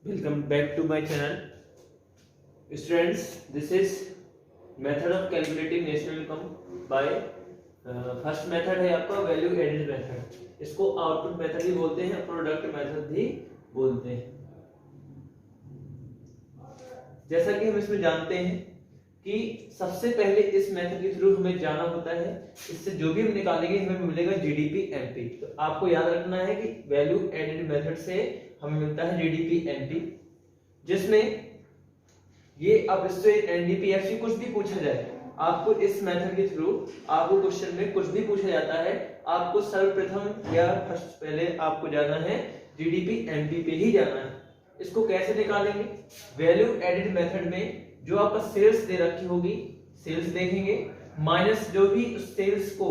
Welcome back to my channel. Students, this is method of calculating national income by first method है आपका value added method. इसको output method भी बोलते हैं, product method भी बोलते हैं. जैसा कि हम इसमें जानते हैं कि सबसे पहले इस मेथड के थ्रू हमें जाना होता है. इससे जो भी हम निकालेंगे हमें मिलेगा जीडीपी एमपी. तो आपको याद रखना है कि वैल्यू एडेड मेथड से हमें मिलता है जीडीपी एमपी, जिसमें ये अब इससे एनडीपीएफसी कुछ भी पूछा जाए, आपको इस मेथड के थ्रू आपको क्वेश्चन में कुछ भी पूछा जाता है, आपको सर्वप्रथम या फर्स्ट पहले आपको जाना है जीडीपी एमपी पे ही जाना है. इसको कैसे निकालेंगे? वैल्यू एडेड मेथड में जो आपका सेल्स दे रखी होगी, सेल्स देखेंगे, माइनस जो भी उस सेल्स को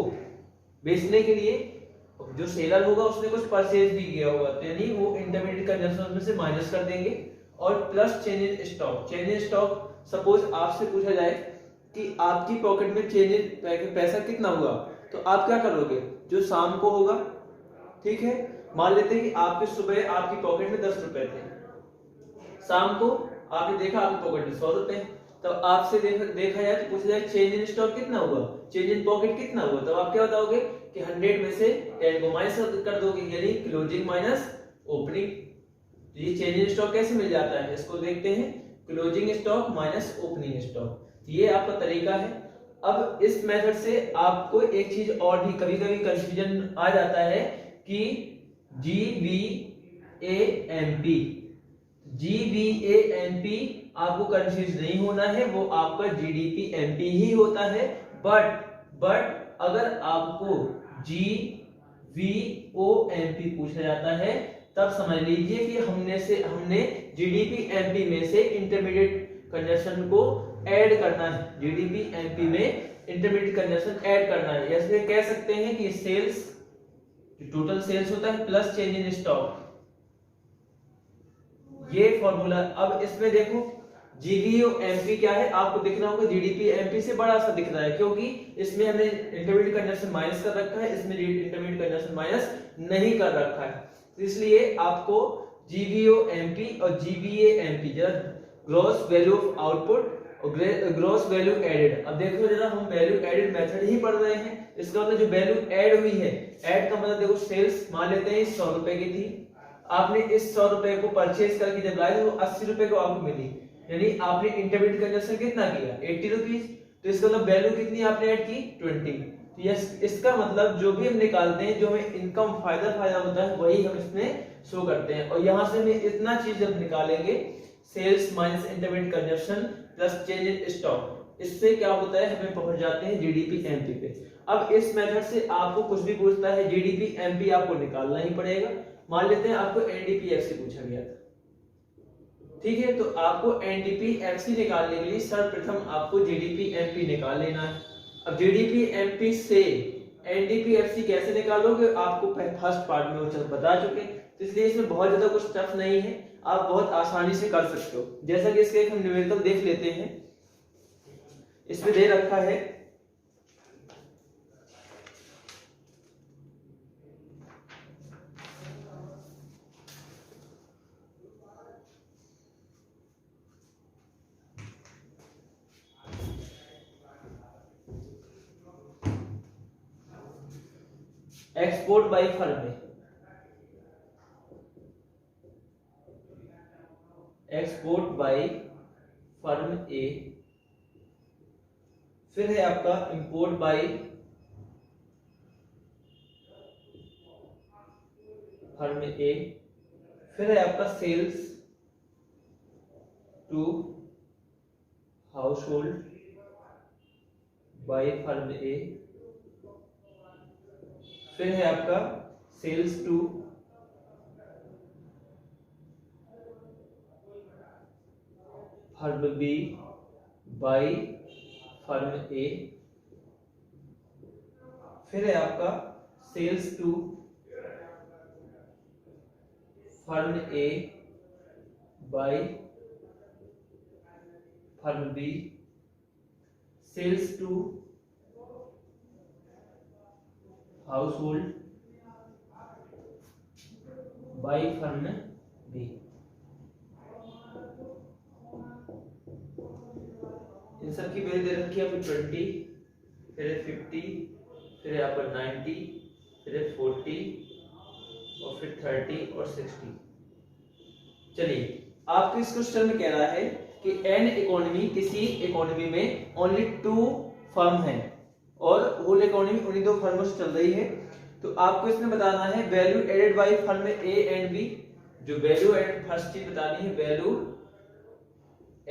बेचने के लिए जो सेलर होगा उसने कुछ परचेज भी किया होगा, तो यानी वो इंटरमीडिएट कंजम्पशन में से माइनस कर देंगे, और plus change in stock. Change in stock suppose आपसे पूछा जाए कि आपकी पॉकेट में चेंज इन पैसा कितना हुआ, तो आप क्या करोगे? जो शाम को होगा, ठीक है, मान लेते हैं कि आपके सुबह आपकी पॉकेट में 10 रुपए थे, शाम को आपने देखा आपकी पॉकेट में 100 रुपए, तो आपसे देखा जाए तो पूछा जाए चेंज इन स्टॉक कितना हुआ, चेंज इन पॉकेट कितना हुआ, तो आप क्या बताओगे कि 100 में से 10 को माइनस कर दोगे, यानी क्लोजिंग माइनस ओपनिंग. ये चेंज इन स्टॉक कैसे मिल जाता है, इसको देखते हैं. Closing stock minus opening stock, ये आपका तरीका है. अब इस मेथड से आपको एक चीज और भी कभी कभी कंफ्यूजन आ जाता है कि जीवीएएमपी. जीवीएएमपी आपको कंफ्यूज नहीं होना है, वो आपका जीडीपी एमपी ही होता है. बट अगर आपको जीवीओएमपी पूछा जाता है तब समझ लीजिए कि हमने जीडीपी एमपी में से इंटरमीडिएट कंजम्पशन को ऐड करना है. जीडीपी एमपी में इंटरमीडिएट कंजम्पशन ऐड करना है. ऐसे कह सकते हैं कि सेल्स, जो टोटल सेल्स होता है, प्लस चेंज इन स्टॉक, ये फॉर्मूला. अब इसमें देखो जीवीओ एमपी क्या है, आपको दिखना होगा जीडीपी एमपी से बड़ा सा दिख रहा है, क्योंकि इसमें हमने इंटरमीडिएट कंजम्पशन माइनस कर रखा है, इसमें इंटरमीडिएट कंजम्पशन माइनस नहीं कर रखा है. इसलिए आपको जीवीओ एमपी और GVA MP, gross value of output और ग्रॉस वैल्यू एडेड. अब देखो जरा, हम वैल्यू एडेड मेथड ही पढ़ रहे हैं. इसका मतलब जो वैल्यू ऐड हुई है, ऐड का मतलब देखो सेल्स मान लेते हैं 100 रुपए की थी, आपने इस 100 रुपए को परचेज करके जब लाए तो 80 रुपए को आपको मिली, यानी आपने इंटरमीडिएट कंजम्पशन कितना किया, 80 रुपीज. तो इसका मतलब वैल्यू कितनी आपने ऐड की, 20. तो यस, इसका मतलब जो भी हम निकालते हैं, जो हमें इनकम फायदा होता है, वही हम इसमें शो करते हैं. और यहां से हमें इतना चीज जब निकालेंगे, sales minus intermediate consumption plus change in stock, इससे क्या होता है, हमें पहुंच जाते हैं जीडीपी एमपी पे. अब इस मेथड से आपको कुछ भी पूछता है, जीडीपी एमपी आपको निकालना ही पड़ेगा. मान लेते हैं आपको एनडीपीएफसी पूछा गया था, ठीक है, तो आपको एनडीपीएफसी निकालने के लिए सर्वप्रथम आपको जीडीपी एमपी निकाल लेना है. अब जीडीपी एमपी से एनडीपीएफसी कैसे निकालोगे, आपको फर्स्ट पार्ट में वो बता चुके, तो इसलिए इसमें बहुत ज्यादा कुछ टफ नहीं है, आप बहुत आसानी से कर सकते हो. जैसा कि इसके एक हम न्यूमेरिकल देख लेते हैं. इसमें दे रखा है export by firm, export by firm A, फिर है आपका इंपोर्ट बाय फर्म ए, फिर है आपका sales to household by firm A, फिर है आपका sales to firm B by firm A, फिर है आपका sales to firm A by firm B, sales to household by firm B. इन सब की वैल्यू दे रखी है आपको 20, फिर है 50, फिर है आपका 90, फिर है 40 और फिर 30 और 60। चलिए आपको इस क्वेश्चन में कह रहा है कि एन इकोनॉमी, किसी इकोनॉमी में ओनली 2 फर्म है और होल इकोनॉमी उन्हीं 2 फर्मों से चल रही है। तो आपको इसमें बताना है value added by firm A and B. जो वैल्यू एडेड, फर्स्ट चीज बतानी है value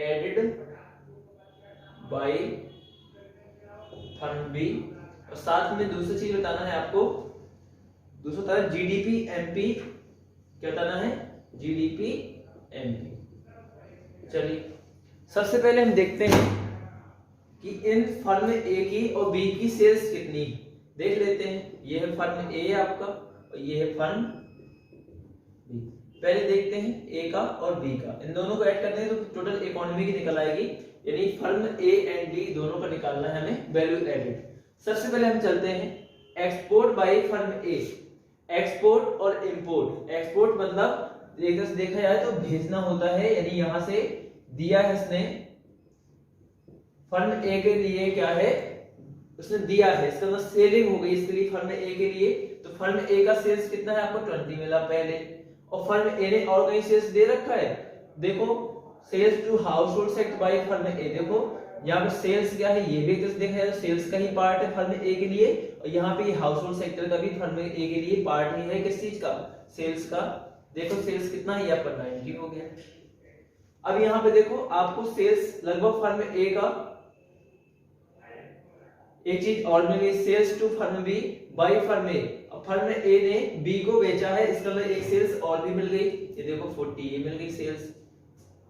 added by firm B, और साथ में दूसरी चीज बताना है आपको, दूसरा तरह जीडीपी एमपी, क्या बताना है, जीडीपी एमपी। चलिए सबसे पहले हम देखते हैं कि इन फर्म ए की और बी की सेल्स कितनी, देख लेते हैं। ये है फर्म ए आपका और ये है फर्म बी। पहले देखते हैं ए का और बी का, इन दोनों को ऐड करते हैं तो टोटल इकोनॉमी की निकल आएगी, यानी फर्म ए एंड बी दोनों का निकालना है हमें वैल्यू एडेड। सबसे पहले हम चलते हैं export by firm A. Export और इंपोर्ट, एक्सपोर्ट मतलब एक तरह से देखा जाए तो भेजना होता है, यानी यहां से दिया है इसने फर्म ए के लिए, क्या है उसने दिया है, इसका मतलब सेलिंग हो गई इसके लिए फर्म ए के लिए। तो फर्म ए का सेल्स कितना है आपको 20 मिला पहले, और फर्म ए ने और कहीं सेल्स दे रखा है, देखो sales to household sector by firm A. देखो यहाँ पे सेल्स क्या है, ये भी एक देखा जाए तो सेल्स का ही पार्ट है फर्म ए के लिए, और यहाँ पे हाउस होल्ड सेक्टर का भी फर्म ए के लिए पार्ट ही है, किस चीज का, सेल्स का। देखो सेल्स कितना है, यहाँ पर 90 हो गया। अब यहाँ पे देखो आपको सेल्स लगभग फर्म ए का, एक चीज और मिल गई, sales to firm B by firm A. अब फर्म ए ने बी को बेचा है, इसका मतलब एक सेल्स और भी मिल गई, ये देखो 40 ये मिल गई सेल्स,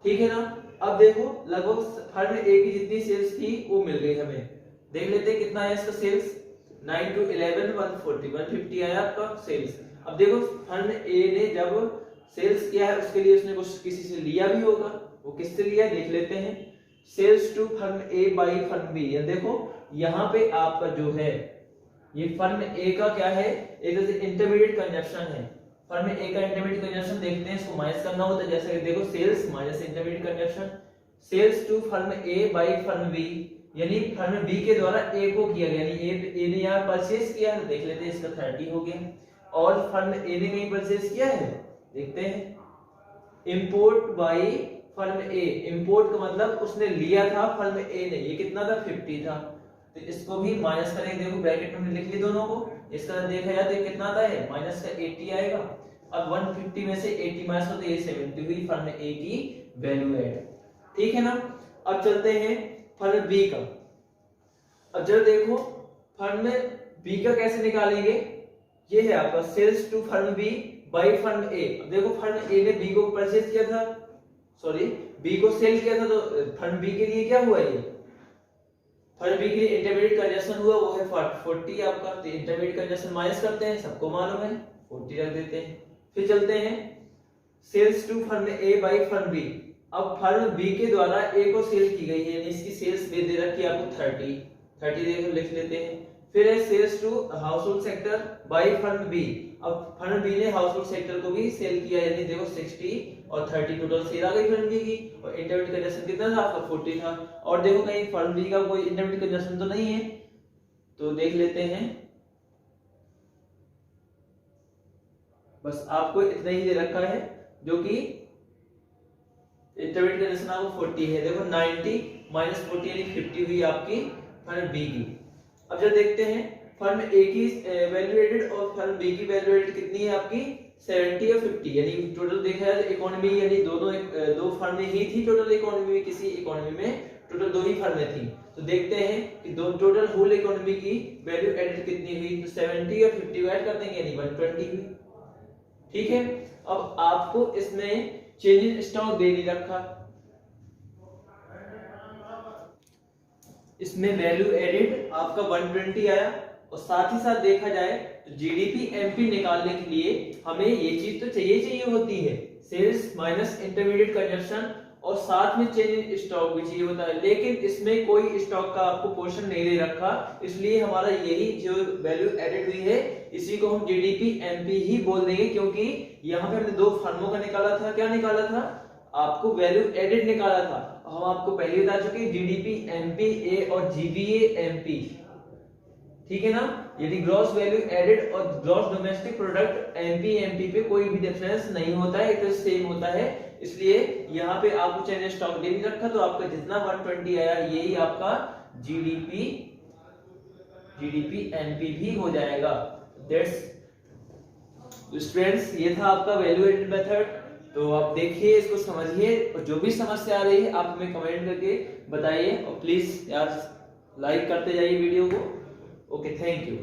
ठीक है ना। अब देखो लगभग फर्म ए की जितनी सेल्स थी वो मिल गई हमें, देख लेते हैं कितना है इसका सेल्स, 9 to 11 140 150 आया आपका सेल्स। अब देखो फर्म ए ने जब सेल्स किया है उसके लिए उसने कुछ किसी से लिया भी होगा, वो किससे लिया देख लेते हैं। Sales to firm A by firm B, ये देखो यहाँ पे आपका जो है ये फर्म ए का क्या है, एक तरह से इंटरमीडिएट कंजप्शन है। फर्म ए का इंटरमीडिएट कंजप्शन देखते हैं, इसको माइनस करना होता है, जैसे कि देखो sales minus intermediate consumption, sales to firm A by firm B, यानी फर्म बी के द्वारा ए को किया गया, यानी ए ने यहाँ परचेज किया है, देख लेते हैं इसका 30 हो गया। और फर्म ए ने कहीं परचेज किया है, देखते हैं। इंपोर्ट बाय फर्म ए, इंपोर्ट का मतलब उसने लिया था फर्म ए ने, ये कितना था 50 था, तो इसको भी माइनस करेंगे, देखो ब्रैकेट में लिख ली दोनों को, इसका देखा जाए तो कितना आता है माइनस का 80 आएगा। अब 150 में से 80 माइनस हो तो ये 70 हुई फर्म ए की वैल्यू एड, ठीक है ना। अब चलते हैं फर्म बी का। अब जब देखो फर्म बी का कैसे निकालेंगे, ये है आपका sales to firm B by firm A. अब देखो फर्म ए ने बी को परचेज किया था, सॉरी बी को सेल किया था, तो फर्म बी के लिए क्या हुआ, ये फर्म बी के लिए इंटरमीडिएट कंजप्शन हुआ, वो है 40 आपका। तो इंटरमीडिएट कंजप्शन माइनस करते हैं, सबको मालूम है 40 रख देते हैं। फिर चलते हैं sales to firm A by firm B. अब फर्म बी के द्वारा ए को सेल की गई है, यानी इसकी सेल्स दे रखी है आपको 30 देखो लिख लेते हैं। फिर है sales to household sector by firm B. अब फर्म बी ने हाउस होल्ड सेक्टर को भी सेल किया, यानी देखो 60 और 30 टोटल सेल आ गई फर्म बी की, और इंटरमीडिएट कंजप्शन कितना था आपका 40 था। और देखो कहीं फर्म बी का कोई इंटरमीडिएट कंजप्शन तो नहीं है, तो देख लेते हैं, बस आपको इतना ही दे रखा है, जो कि इंटरमीडिएट कंजप्शन आपको 40 है। देखो 90 माइनस 40 यानी 50 हुई आपकी फर्म बी की। अब जब देखते हैं फर्म ए की वैल्यू एडेड और फर्म बी की वैल्यू एडेड कितनी है आपकी 70 और 50, यानी टोटल देखा जाए तो इकोनॉमी, यानी दो फर्में ही थी टोटल इकोनॉमी में, किसी इकोनॉमी में टोटल 2 ही फर्में थी। तो देखते हैं कि दो टोटल होल इकोनॉमी की वैल्यू एडेड कितनी हुई, तो 70 और 50 को ऐड कर देंगे, यानी 120 हुई, ठीक है। अब आपको इसमें चेंज इन स्टॉक दे नहीं रखा, इसमें वैल्यू एडेड आपका 120 आया, और साथ ही साथ देखा जाए तो जीडीपी एमपी निकालने के लिए हमें ये चीज तो चाहिए होती है, सेल्स माइनस इंटरमीडिएट कंजप्शन, और साथ में चेंज इन स्टॉक भी चाहिए होता है। लेकिन इसमें कोई स्टॉक का आपको पोर्शन नहीं दे रखा, इसलिए हमारा यही जो वैल्यू एडेड हुई है इसी को हम जीडीपी एमपी ही बोल देंगे, क्योंकि यहाँ पे हमने 2 फर्मों का निकाला था, क्या निकाला था आपको वैल्यू एडेड निकाला था, हम आपको पहले बता चुके हैं जीडीपी एमपी ए और जीबीए एमपी, ठीक है ना। यदि ग्रॉस वैल्यू एडेड और gross domestic product MP MP पे कोई भी डिफरेंस नहीं होता है, तो सेम होता है, इसलिए यहाँ पे आपको चाहे स्टॉक दे भी रखा तो आपका जितना 120 आया यही आपका जीडीपी एमपी भी हो जाएगा। दैट्स स्टूडेंट्स, ये था आपका वैल्यू एडेड मेथड। तो आप देखिए, इसको समझिए, और जो भी समस्या आ रही है आप हमें कमेंट करके बताइए, और प्लीज यार लाइक करते जाइए वीडियो को। Okay, thank you.